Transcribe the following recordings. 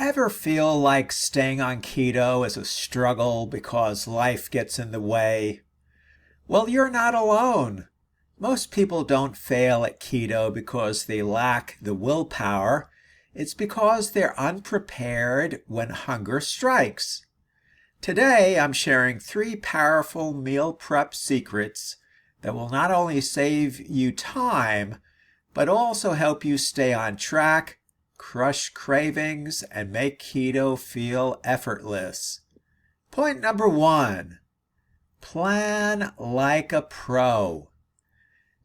Ever feel like staying on keto is a struggle because life gets in the way? Well, you're not alone. Most people don't fail at keto because they lack the willpower. It's because they're unprepared when hunger strikes. Today, I'm sharing 3 powerful meal prep secrets that will not only save you time, but also help you stay on track, crush cravings, and make keto feel effortless. Point number 1, plan like a pro.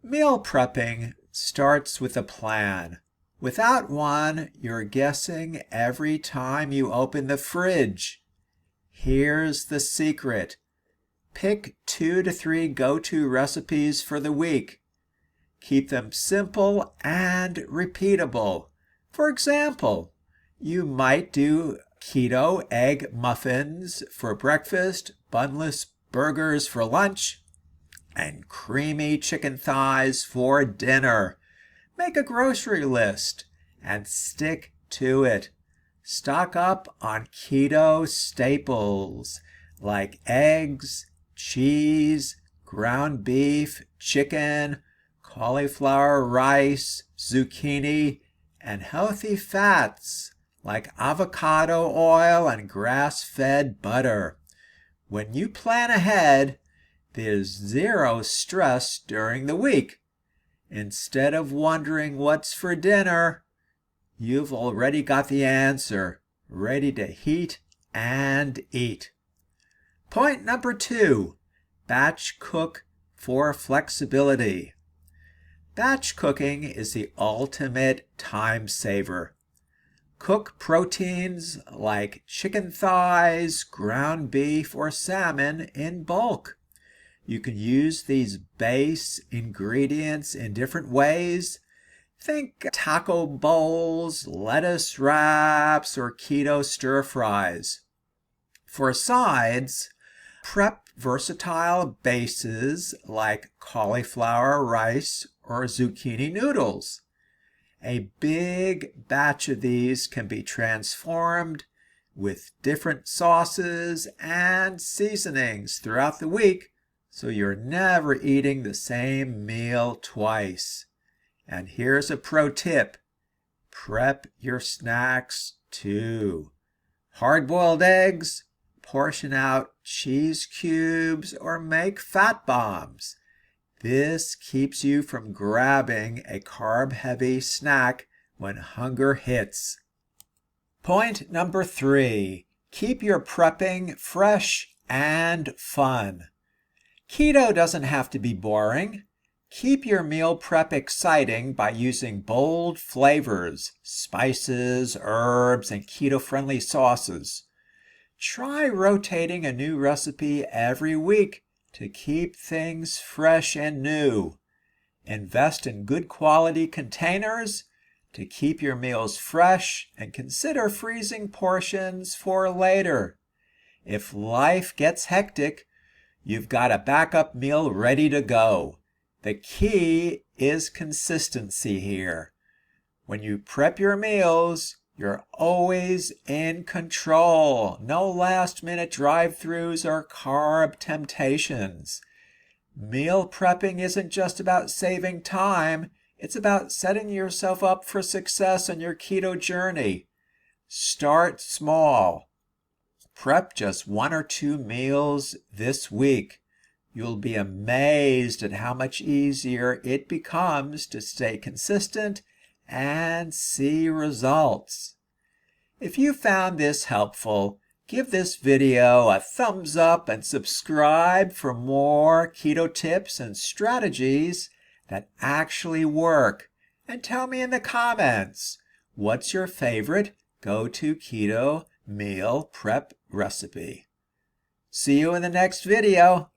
Meal prepping starts with a plan. Without one, you're guessing every time you open the fridge. Here's the secret. Pick 2 to 3 go-to recipes for the week. Keep them simple and repeatable. For example, you might do keto egg muffins for breakfast, bunless burgers for lunch, and creamy chicken thighs for dinner. Make a grocery list and stick to it. Stock up on keto staples like eggs, cheese, ground beef, chicken, cauliflower rice, zucchini, and healthy fats like avocado oil and grass-fed butter. When you plan ahead, there's zero stress during the week. Instead of wondering what's for dinner, you've already got the answer, ready to heat and eat. Point number 2, batch cook for flexibility. Batch cooking is the ultimate time saver. Cook proteins like chicken thighs, ground beef, or salmon in bulk. You can use these base ingredients in different ways. Think taco bowls, lettuce wraps, or keto stir fries. For sides, prep versatile bases like cauliflower rice or zucchini noodles. A big batch of these can be transformed with different sauces and seasonings throughout the week, so you're never eating the same meal twice. And here's a pro tip. Prep your snacks too. Hard-boiled eggs, portion out cheese cubes, or make fat bombs. This keeps you from grabbing a carb-heavy snack when hunger hits. Point number 3, keep your prepping fresh and fun. Keto doesn't have to be boring. Keep your meal prep exciting by using bold flavors, spices, herbs, and keto-friendly sauces. Try rotating a new recipe every week to keep things fresh and new. Invest in good quality containers to keep your meals fresh, and consider freezing portions for later. If life gets hectic, you've got a backup meal ready to go. The key is consistency here. When you prep your meals, you're always in control. No last-minute drive-thrus or carb temptations. Meal prepping isn't just about saving time. It's about setting yourself up for success on your keto journey. Start small. Prep just 1 or 2 meals this week. You'll be amazed at how much easier it becomes to stay consistent and see results. If you found this helpful, give this video a thumbs up and subscribe for more keto tips and strategies that actually work. And tell me in the comments, what's your favorite go-to keto meal prep recipe? See you in the next video.